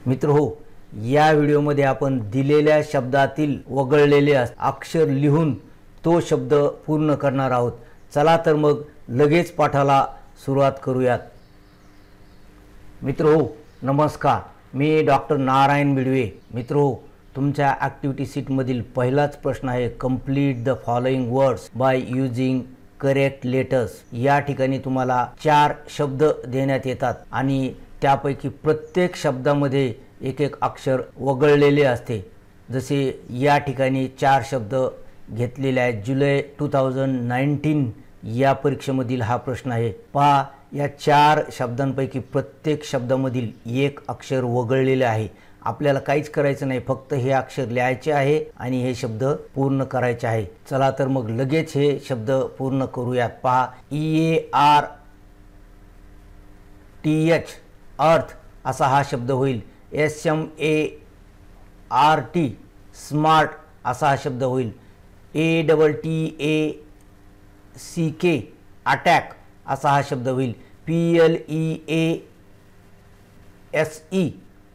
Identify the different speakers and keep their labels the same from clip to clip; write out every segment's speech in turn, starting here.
Speaker 1: मित्रहो, या व्हिडिओमध्ये आपण दिलेल्या शब्दातील वगळलेले अक्षर लिहून तो शब्द पूर्ण करणार आहोत। चला तर मग लगेच पाठाला सुरुवात करूयात। मित्रहो नमस्कार, मी डॉक्टर नारायण बिडवे। मित्रहो, तुमच्या ॲक्टिव्हिटी शीटमधील पहिलाच प्रश्न आहे, complete the following words by using correct letters. या ठिकाणी तुम्हाला 4 शब्द देण्यात येतात आणि त्यापैकी प्रत्येक शब्दामध्ये एक एक अक्षर वगळलेले असते। जसे या ठिकाणी 4 शब्द घेतलेले आहेत। जुलै 2019 या परीक्षेमधील हा प्रश्न आहे। पहा, या 4 शब्दांपैकी प्रत्येक शब्दामधील एक अक्षर वगळलेले आहे। आपल्याला काहीच करायचं नाही, फक्त हे अक्षर लिहायचे आहे आणि हे शब्द पूर्ण करायचे आहे। चला तर मग लगेच हे शब्द पूर्ण करूयात। पहा, EARTH अर्थ असा हा शब्द होईल। SMART स्मार्ट असा हा शब्द होईल। ATTACK अटॅक असा हा शब्द होईल। PLEASE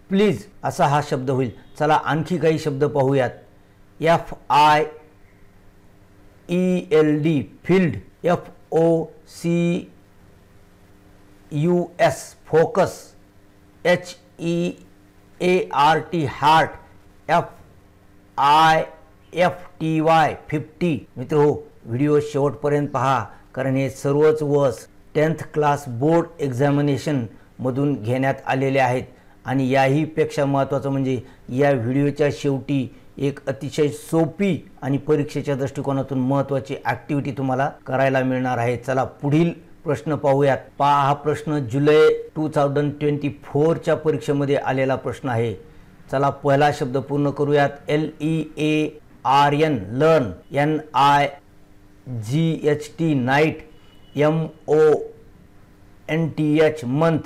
Speaker 1: प्लीज असा हा शब्द होईल। चला आणखी काही शब्द पाहूयात। FIELD field, FOCUS focus, HEART heart, FIFTY 50। मित्रहो, व्हिडिओ शेवटपर्यंत पहा, कारण हे सर्वच words 10th class board examination मधून घेण्यात आलेले आहेत। आणि याही पेक्षा महत्त्वाचं म्हणजे या व्हिडिओच्या शेवटी एक अतिशय सोपी आणि परीक्षेच्या दृष्टिकोनातून महत्त्वाची ॲक्टिव्हिटी तुम्हाला करायला मिळणार आहे। चला पुढील प्रश्न पाहूयात। पहा, हा प्रश्न जुलै 2024च्या परीक्षेमध्ये आलेला प्रश्न आहे। चला पहिला शब्द पूर्ण करूयात। LEARN learn, NIGHT night, MONTH month,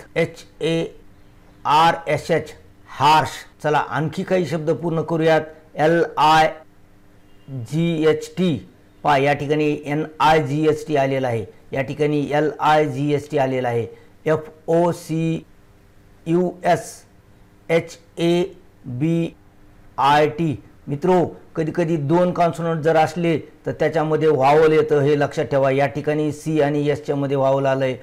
Speaker 1: HARSH harsh. चला आणखी काही शब्द पूर्ण करूयात। LIGHT पहा, या ठिकाणी NIGHT आलेला आहे, या ठिकाणी LIGHT आलेला आहे। FOCUS HABIT। मित्रो, कधी कधी 2 कॉन्सोनंट जर असले तर त्याच्यामध्ये वावल येतं, हे लक्षात ठेवा। या ठिकाणी C आणि S च्या मध्ये वावल आलंय।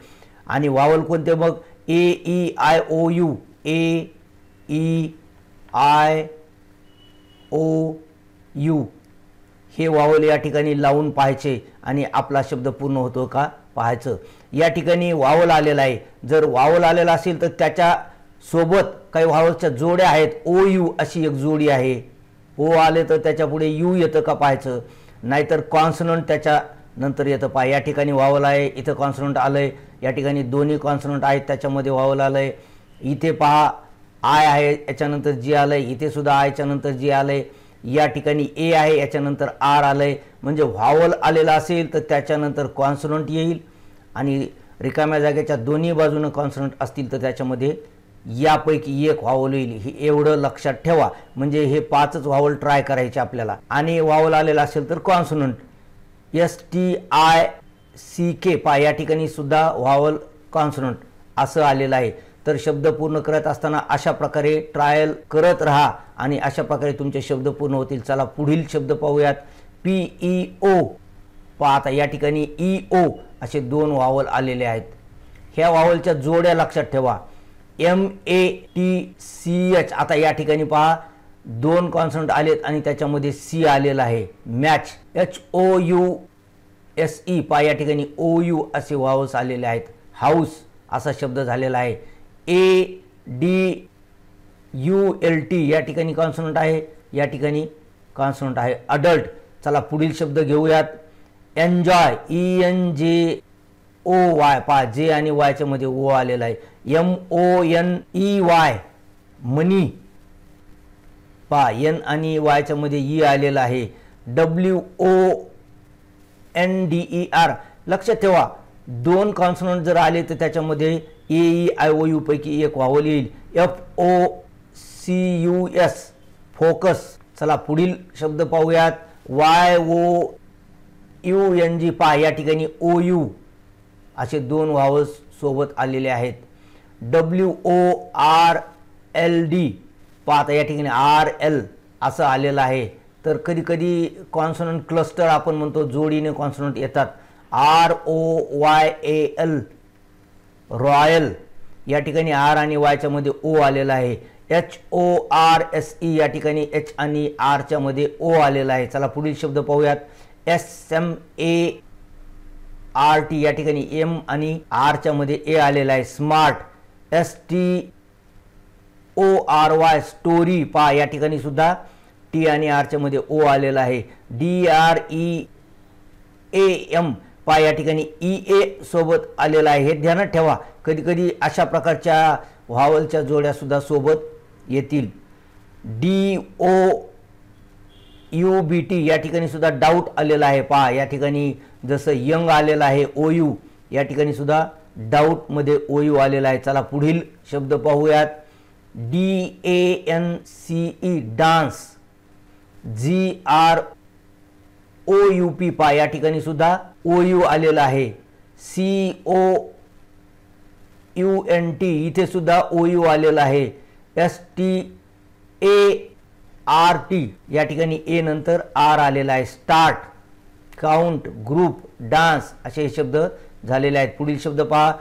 Speaker 1: आणि वावल कोणते मग? AEIOU AEIOU हे वावल या ठिकाणी लावून पाहायचे आणि आपला शब्द पूर्ण होतो का पाहायचं। या ठिकाणी वावल आलेला आहे। जर वावल आलेला असेल तर त्याच्या सोबत काही वावलच्या जोड्या आहेत। OU अशी एक जोडी आहे। O आले तर त्याच्या पुढे U येतं का पाहायचं, नाहीतर कॉन्सोनंट त्याच्या नंतर येतं। पहा, या ठिकाणी वावल आहे, इथं कॉन्सोनंट आलंय, या ठिकाणी दोन्ही कॉन्सोनंट आहेत त्याच्यामध्ये वावल आलंय। इथे पहा I आहे, याच्यानंतर G आलंय, इथे सुद्धा I च्या नंतर G आलंय। या ठिकाणी A आहे, याच्यानंतर R आलंय। म्हणजे व्हावल आलेला असेल तर त्याच्यानंतर कॉन्सोनंट येईल आणि रिकाम्या जागेच्या दोन्ही बाजूने कॉन्सोनंट असतील तर त्याच्यामध्ये यापैकी एक व्हावल येईल। हे एवढं लक्षात ठेवा। म्हणजे हे 5च व्हावल ट्राय करायचे आपल्याला। आणि व्हावल आलेला असेल तर कॉन्सोनंट STICK पहा, या ठिकाणी सुद्धा व्हावल कॉन्सोनंट असं आलेलं आहे। तर शब्द पूर्ण करत असताना अशा प्रकारे ट्रायल करत राहा आणि अशा प्रकारे तुमचे शब्द पूर्ण होतील। चला पुढील शब्द पाहूयात। PEO पहा, आता या ठिकाणी EO असे 2 व्हावल आलेले आहेत। ह्या व्हावलच्या जोड्या लक्षात ठेवा। MATCH आता या ठिकाणी पहा 2 कॉन्सोनंट आलेत आणि त्याच्यामध्ये C आलेला आहे। मॅच, HOUSE पहा, या ठिकाणी OU असे व्हावल्स आलेले आहेत। हाऊस असा शब्द झालेला आहे। ADULT या ठिकाणी कॉन्सोनंट आहे, या ठिकाणी कॉन्सोनंट आहे। अडल्ट। चला पुढील शब्द घेऊयात। एन्जॉय, ENJOY पहा, J आणि Y च्या मध्ये O आलेला आहे। MONEY मनी पहा, N आणि Y च्या मध्ये E आलेला आहे। WONDER लक्षात ठेवा, 2 कॉन्सोनंट जर आले तर त्याच्यामध्ये AEIOU पैकी एक व्हावल येईल। FOCUS focus. चला पुढील शब्द पाहूयात। YOUNG पहा, या ठिकाणी OU असे 2 व्हावल्स सोबत आलेले आहेत। WORLD आता या ठिकाणी RL असं आलेलं आहे. तर कधी कधी कॉन्सोनंट क्लस्टर आपण म्हणतो, जोडीने कॉन्सोनंट येतात. ROYAL रॉयल, या ठिकाणी R आणि Y च्या मध्ये O आलेला आहे. HORSE या ठिकाणी H आणि R च्या मध्ये O आलेला आहे. चला पुढील शब्द पाहूयात. SMART या ठिकाणी M आणि R च्या मध्ये A आलेला आहे. स्मार्ट, STORY स्टोरी, पहा या ठिकाणी सुद्धा T आणि R च्या मध्ये O आलेला आहे. DREAM, पहा या ठिकाणी EA सोबत आलेला आहे. हे ध्यानात ठेवा, कधी कधी अशा प्रकारच्या व्हावलच्या जोड्या सुद्धा सोबत येतील. DOUBT या ठिकाणी सुद्धा डाऊट आलेला आहे. पहा या ठिकाणी जसं यंग आलेला आहे OU, या ठिकाणी सुद्धा डाऊट मध्ये OU आलेला आहे. चला पुढील शब्द पाहूयात. DANCE डान्स, GROUP, पहा या ठिकाणी सुद्धा OU आलेला आहे. COUNT इथे सुद्धा OU आलेला आहे. START या ठिकाणी A नंतर R आलेला आहे. स्टार्ट, काउंट, ग्रुप, डान्स असे शब्द झालेले आहेत. पुढील शब्द पहा.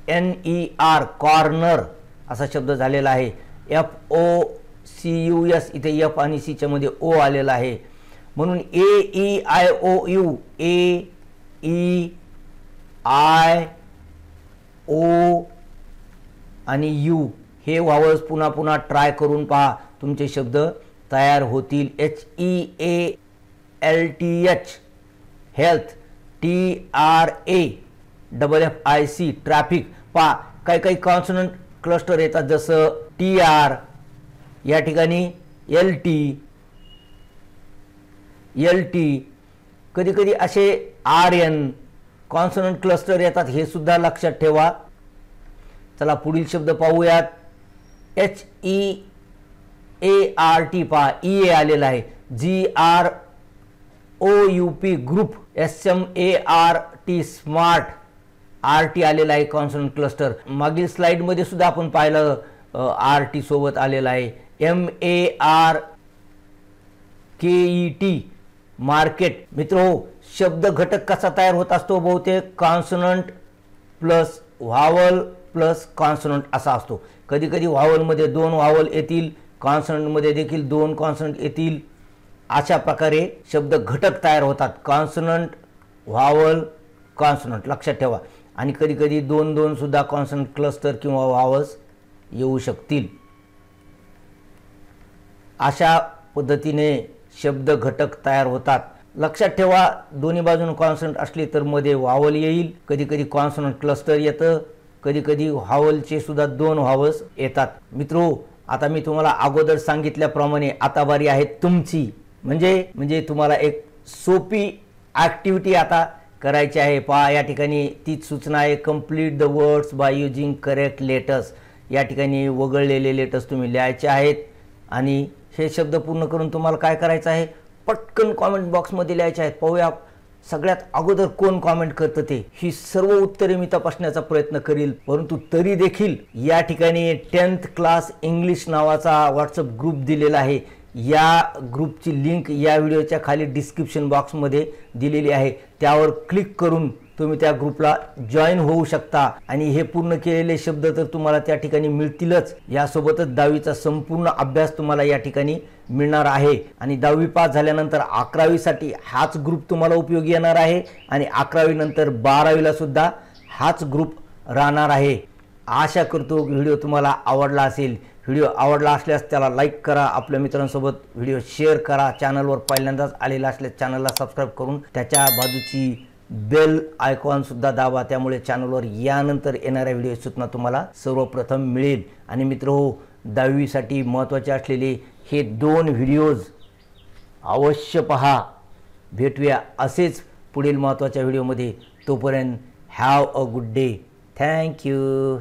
Speaker 1: CORNER कॉर्नर असा शब्द झालेला आहे. FOCUS इथे F आणि C च्या मध्ये O आलेला आहे. म्हणून AEIOU AEIO आणि U हे व्हावल्स पुन्हा पुन्हा ट्राय करून पहा, तुमचे शब्द तयार होतील. HEALTH हेल्थ, TRAFFIC ट्रॅफिक, पहा काही काही कॉन्सोनंट क्लस्टर येतात जसं TR, या ठिकाणी LT, कधी कधी असे RN कॉन्सोनंट क्लस्टर येतात, हे सुद्धा लक्षात ठेवा. चला पुढील शब्द पाहूयात. HEART, पहा EA आलेला आहे. GROUP group, SMART smart, RT आलेला आहे कॉन्सोनंट क्लस्टर. मागील स्लाइड मध्ये सुद्धा आपण पाहिलं RT सोबत आलेला आहे. MARKET market. मित्रो, शब्द घटक कसा तयार होत असतो? बहुतेक कॉन्सोनंट प्लस व्हावल प्लस कॉन्सोनंट असा असतो. कधी कधी व्हावलमध्ये 2 व्हावल येतील, कॉन्सोनंटमध्ये देखील 2 कॉन्सोनंट येतील. अशा प्रकारे शब्द घटक तयार होतात. कॉन्सोनंट, व्हावल, कॉन्सोनंट लक्षात ठेवा. आणि कधी कधी 2-2 सुद्धा कॉन्सोनंट क्लस्टर किंवा व्हावल्स येऊ शकतील. अशा पद्धतीने शब्द घटक तयार होतात. लक्षात ठेवा, दोन्ही बाजूने कॉन्सोनंट असली तर मध्ये व्हावल येईल. कधी कधी कॉन्सोनंट क्लस्टर येतं, कधी कधी व्हावलचे सुद्धा 2 व्हावल्स येतात. मित्रो, आता मी तुम्हाला अगोदर सांगितल्याप्रमाणे आता बारी आहे तुमची. म्हणजे तुम्हाला एक सोपी ॲक्टिव्हिटी आता करायची आहे. पहा या ठिकाणी तीच सूचना आहे. Complete the words by using correct letters. या ठिकाणी वगळलेले लेटर्स तुम्ही लिहायचे आहेत आणि हे शब्द पूर्ण करून तुम्हाला काय करायचं आहे? पटकन कॉमेंट बॉक्समध्ये लिहायचे आहेत. पाहूया सगळ्यात अगोदर कोण कॉमेंट करतं ते. ही सर्व उत्तरे मी तपासण्याचा प्रयत्न करील, परंतु तरी देखील या ठिकाणी 10th क्लास इंग्लिश नावाचा व्हॉट्सअप ग्रुप दिलेला आहे. या ग्रुपची लिंक या व्हिडिओच्या खाली डिस्क्रिप्शन बॉक्समध्ये दिलेली आहे. त्यावर क्लिक करून तुम्ही त्या ग्रुपला जॉईन होऊ शकता आणि हे पूर्ण केलेले शब्द तर तुम्हाला त्या ठिकाणी मिळतीलच. यासोबतच 10वीचा संपूर्ण अभ्यास तुम्हाला या ठिकाणी मिळणार आहे आणि 10वी पास झाल्यानंतर 11वी साठी हाच ग्रुप तुम्हाला उपयोगी येणार आहे आणि 11वी नंतर 12वीला सुद्धा हाच ग्रुप राहणार आहे. आशा करतो व्हिडिओ तुम्हाला आवडला असेल. व्हिडिओ आवडला असल्यास त्याला लाईक करा, आपल्या मित्रांसोबत व्हिडिओ शेअर करा. चॅनलवर पहिल्यांदाच आलेला असल्यास चॅनलला सबस्क्राईब करून त्याच्या बाजूची बेल आयकॉन सुद्धा दाबा. त्यामुळे चॅनलवर यानंतर येणाऱ्या व्हिडिओ सूचना तुम्हाला सर्वप्रथम मिळेल. आणि मित्रहो, 10वी साठी महत्त्वाचे असलेले हे 2 व्हिडिओज अवश्य पहा. भेटूया असेच पुढील महत्त्वाच्या व्हिडिओमध्ये. तोपर्यंत have a good day. Thank you.